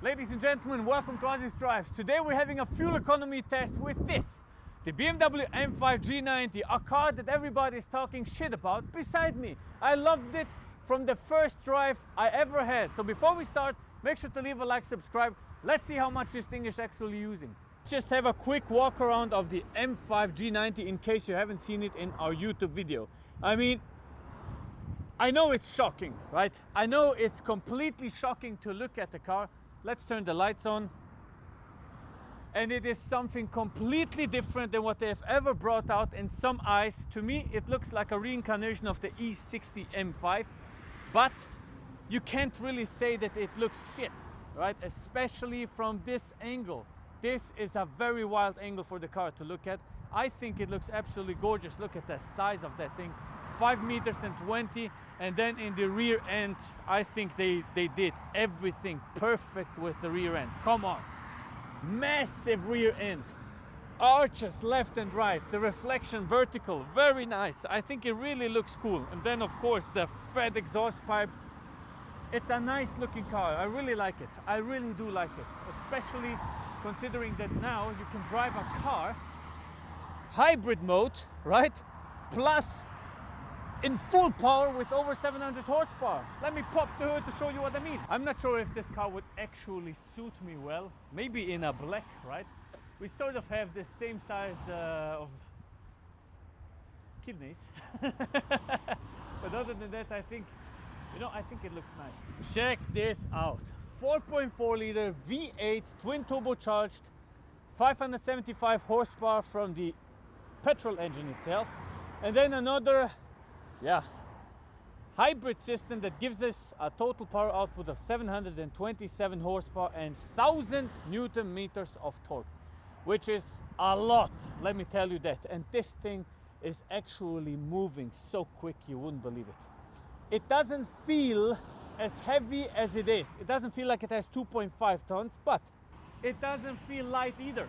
Ladies and gentlemen, welcome to Ozzy's Drives. Today we're having a fuel economy test with this, the BMW M5 G90, a car that everybody is talking shit about beside me. I loved it from the first drive I ever had. So before we start, make sure to leave a like, subscribe. Let's see how much this thing is actually using. Just have a quick walk around of the M5 G90 in case you haven't seen it in our YouTube video. I mean, I know it's shocking, right? I know it's completely shocking to look at the car. Let's turn the lights on. And it is something completely different than what they have ever brought out in some eyes. To me, it looks like a reincarnation of the E60 M5, but you can't really say that it looks shit, right? Especially from this angle. This is a very wild angle for the car to look at. I think it looks absolutely gorgeous. Look at the size of that thing. 5 meters and 20, and then in the rear end I think they did everything perfect with the rear end. Come on, massive rear end, arches left and right, the reflection vertical, very nice. I think it really looks cool. And then of course the fed exhaust pipe. It's a nice looking car. I really like it. I really do like it, especially considering that now you can drive a car hybrid mode, right, plus in full power with over 700 horsepower. Let me pop the hood to show you what I mean. I'm not sure if this car would actually suit me well. Maybe in a black, right? We sort of have the same size of kidneys. But other than that, I think, I think it looks nice. Check this out. 4.4 liter V8 twin turbocharged, 575 horsepower from the petrol engine itself. And then another hybrid system that gives us a total power output of 727 horsepower and 1000 newton meters of torque, which is a lot, let me tell you that. And this thing is actually moving so quick you wouldn't believe it. It doesn't feel as heavy as it is. It doesn't feel like it has 2.5 tons, but it doesn't feel light either.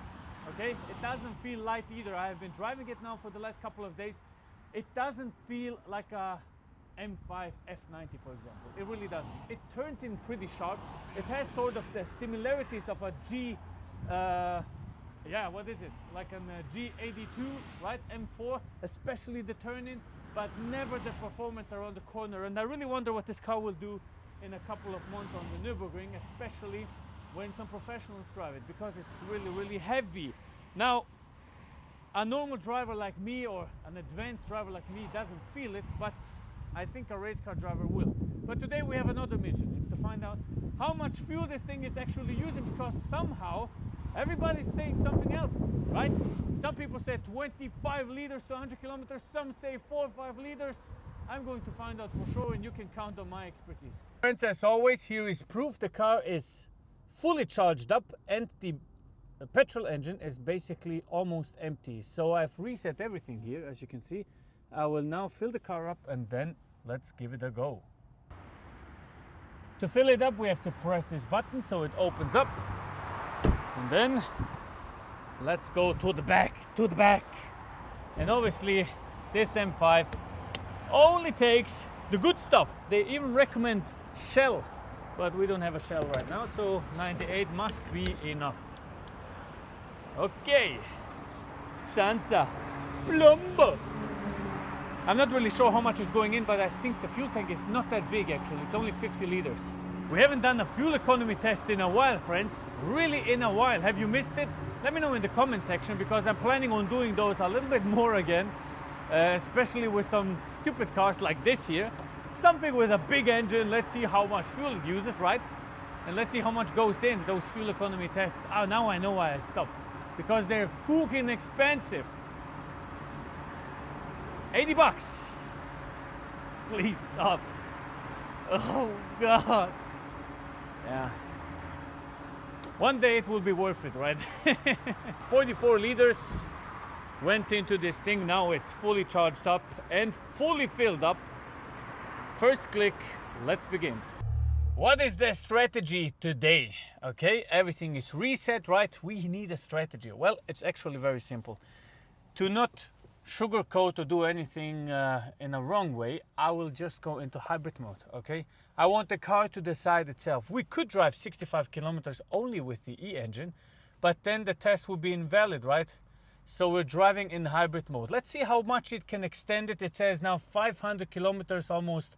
Okay, it doesn't feel light either. I have been driving it now for the last couple of days. It doesn't feel like a M5 F90, for example. It really doesn't. It turns in pretty sharp. It has sort of the similarities of a what is it? Like a G82, right? M4, especially the turn-in, but never the performance around the corner. And I really wonder what this car will do in a couple of months on the Nürburgring, especially when some professionals drive it, because it's really, really heavy. Now, a normal driver like me or an advanced driver like me doesn't feel it, but I think a race car driver will. But today we have another mission. It's to find out how much fuel this thing is actually using, because somehow everybody's saying something else, right? Some people say 25 liters to 100 kilometers, some say 4 or 5 liters. I'm going to find out for sure, and you can count on my expertise. Friends, as always, here is proof the car is fully charged up and the petrol engine is basically almost empty. So I've reset everything here, as you can see. I will now fill the car up and then let's give it a go. To fill it up, we have to press this button so it opens up. And then let's go to the back, And obviously this M5 only takes the good stuff. They even recommend Shell, but we don't have a Shell right now, so 98 must be enough. Okay, Santa Plumbo. I'm not really sure how much is going in, but I think the fuel tank is not that big actually. It's only 50 liters. We haven't done a fuel economy test in a while, friends. Really in a while. Have you missed it? Let me know in the comment section, because I'm planning on doing those a little bit more again, especially with some stupid cars like this here. Something with a big engine. Let's see how much fuel it uses, right? And let's see how much goes in those fuel economy tests. Oh, now I know why I stopped. Because they're fucking expensive. 80 bucks. Please stop. Oh God. Yeah. One day it will be worth it, right? 44 liters went into this thing. Now it's fully charged up and fully filled up. First click, let's begin. What is the strategy today? Okay, everything is reset, right? We need a strategy. Well, it's actually very simple. To not sugarcoat or do anything in a wrong way, I will just go into hybrid mode, okay? I want the car to decide itself. We could drive 65 kilometers only with the E engine, but then the test would be invalid, right? So we're driving in hybrid mode. Let's see how much it can extend it. It says now 500 kilometers almost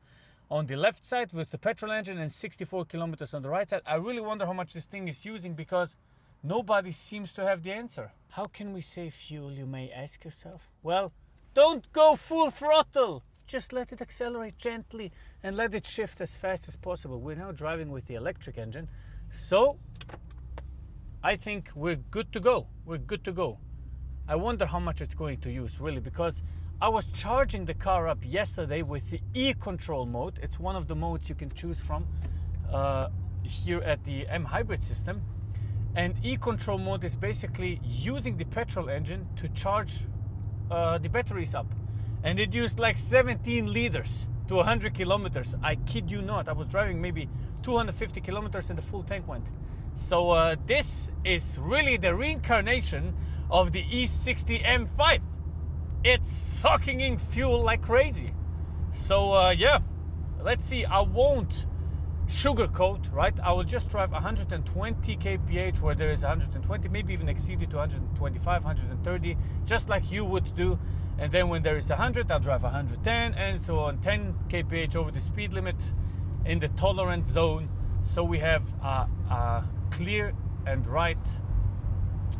on the left side with the petrol engine and 64 kilometers on the right side. I really wonder how much this thing is using because nobody seems to have the answer. How can we save fuel, you may ask yourself? Well, don't go full throttle. Just let it accelerate gently and let it shift as fast as possible. We're now driving with the electric engine, so I think we're good to go. We're good to go. I wonder how much it's going to use, really, because I was charging the car up yesterday with the e-control mode. It's one of the modes you can choose from here at the M hybrid system. And e-control mode is basically using the petrol engine to charge the batteries up. And it used like 17 liters to 100 kilometers. I kid you not. I was driving maybe 250 kilometers and the full tank went. So this is really the reincarnation of the E60 M5. It's sucking in fuel like crazy. So yeah, let's see. I won't sugarcoat, right? I will just drive 120 kph where there is 120, maybe even exceed it to 125, 130, just like you would do. And then when there is 100, I'll drive 110, and so on, 10 kph over the speed limit in the tolerance zone. So we have a clear and right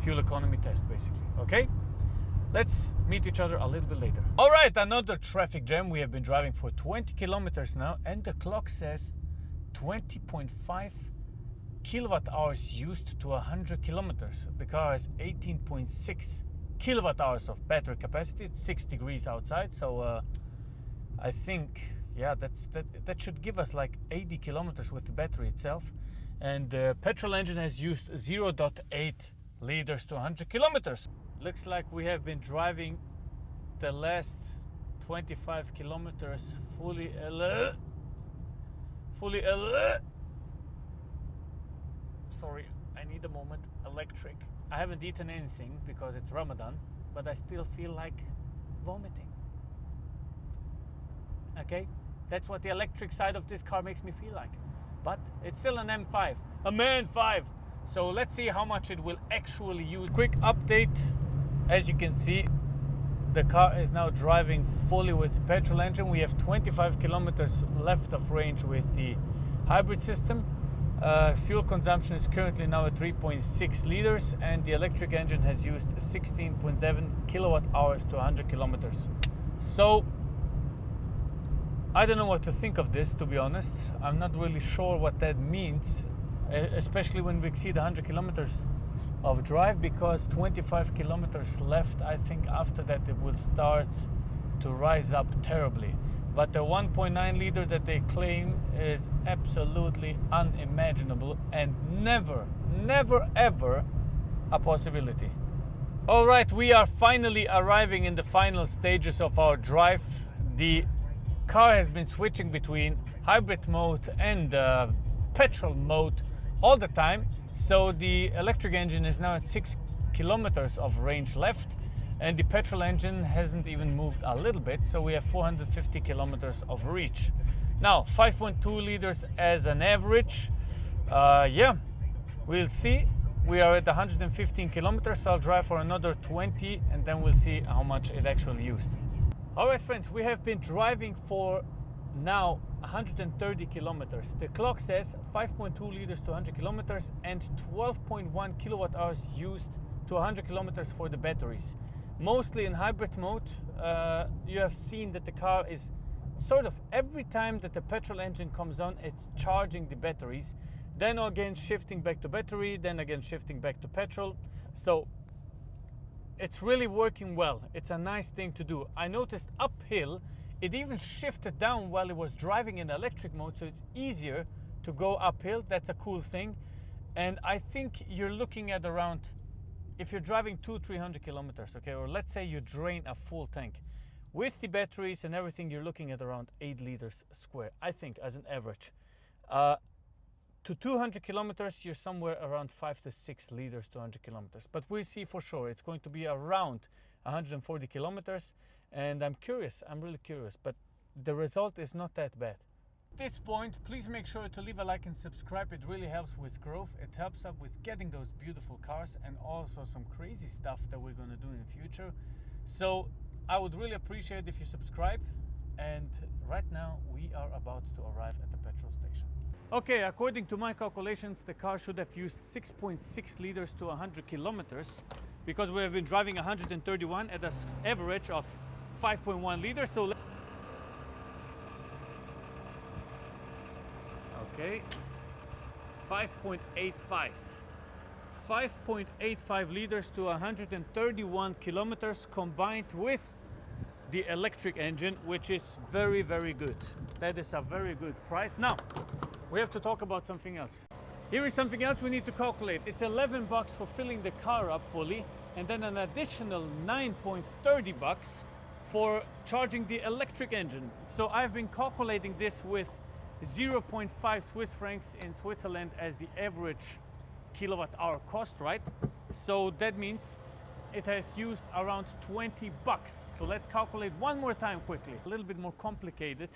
fuel economy test, basically. Okay, let's meet each other a little bit later. All right, another traffic jam. We have been driving for 20 kilometers now, and the clock says 20.5 kilowatt hours used to 100 kilometers. The car has 18.6 kilowatt hours of battery capacity. It's 6 degrees outside, so I think, yeah, that should give us like 80 kilometers with the battery itself. And the petrol engine has used 0.8 liters to 100 kilometers. Looks like we have been driving the last 25 kilometers fully sorry, I need a moment. Electric. I haven't eaten anything because it's Ramadan, but I still feel like vomiting. Okay, that's what the electric side of this car makes me feel like. But it's still an M5, a Man 5. So let's see how much it will actually use. Quick update. As you can see, the car is now driving fully with the petrol engine. We have 25 kilometers left of range with the hybrid system. Fuel consumption is currently now at 3.6 liters, and the electric engine has used 16.7 kilowatt hours to 100 kilometers. So I don't know what to think of this, to be honest. I'm not really sure what that means, especially when we exceed 100 kilometers of drive, because 25 kilometers left. I think after that it will start to rise up terribly. But the 1.9 liter that they claim is absolutely unimaginable and never ever a possibility. All right, we are finally arriving in the final stages of our drive. The car has been switching between hybrid mode and petrol mode all the time. So the electric engine is now at 6 kilometers of range left, and the petrol engine hasn't even moved a little bit, so we have 450 kilometers of reach. Now 5.2 liters as an average. Yeah, we'll see. We are at 115 kilometers, so I'll drive for another 20 and then we'll see how much it actually used. All right, friends, we have been driving for now 130 kilometers. The clock says 5.2 liters to 100 kilometers and 12.1 kilowatt hours used to 100 kilometers for the batteries. Mostly in hybrid mode. You have seen that the car is sort of, every time that the petrol engine comes on, it's charging the batteries, then again shifting back to battery, then again shifting back to petrol. So it's really working well. It's a nice thing to do. I noticed uphill it even shifted down while it was driving in electric mode, so it's easier to go uphill. That's a cool thing. And I think you're looking at around, if you're driving 200-300 kilometers, okay, or let's say you drain a full tank, with the batteries and everything, you're looking at around 8 liters square, I think, as an average. To 200 kilometers, you're somewhere around 5 to 6 liters to 100 kilometers. But we'll see for sure. It's going to be around 140 kilometers, and I'm curious, I'm really curious, but the result is not that bad. At this point, please make sure to leave a like and subscribe. It really helps with growth. It helps up with getting those beautiful cars and also some crazy stuff that we're going to do in the future. So I would really appreciate if you subscribe. And right now we are about to arrive at the petrol station. Okay, according to my calculations, the car should have used 6.6 liters to 100 kilometers because we have been driving 131 at an average of 5.1 liters. So okay, 5.85. 5.85 liters to 131 kilometers combined with the electric engine, which is very, very good. That is a very good price. Now, we have to talk about something else. Here is something else we need to calculate. It's 11 bucks for filling the car up fully, and then an additional 9.30 bucks for charging the electric engine. So I've been calculating this with 0.5 Swiss francs in Switzerland as the average kilowatt hour cost, right? So that means it has used around 20 bucks. So let's calculate one more time quickly. A little bit more complicated.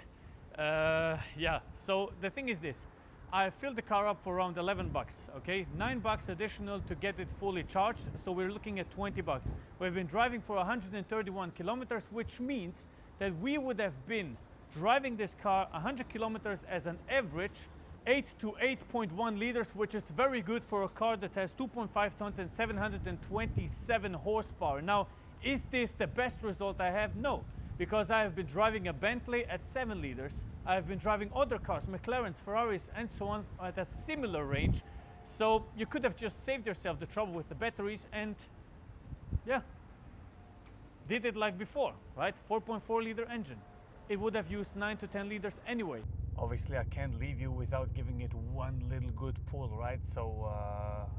Yeah, so the thing is this. I filled the car up for around 11 bucks, okay? 9 bucks additional to get it fully charged. So we're looking at 20 bucks. We've been driving for 131 kilometers, which means that we would have been driving this car 100 kilometers as an average 8 to 8.1 liters, which is very good for a car that has 2.5 tons and 727 horsepower. Now, is this the best result I have? No, because I have been driving a Bentley at 7 liters. I have been driving other cars, McLarens, Ferraris, and so on at a similar range. So you could have just saved yourself the trouble with the batteries and, yeah, did it like before, right? 4.4 liter engine. It would have used 9 to 10 liters anyway. Obviously, I can't leave you without giving it one little good pull, right? So,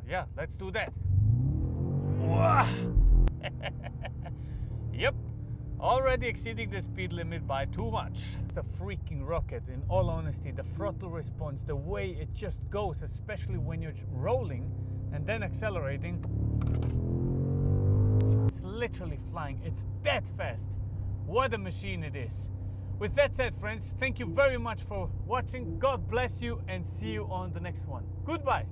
yeah, let's do that. Yep, already exceeding the speed limit by too much. It's a freaking rocket, in all honesty. The throttle response, the way it just goes, especially when you're rolling and then accelerating. It's literally flying. It's that fast. What a machine it is. With that said, friends, thank you very much for watching. God bless you and see you on the next one. Goodbye.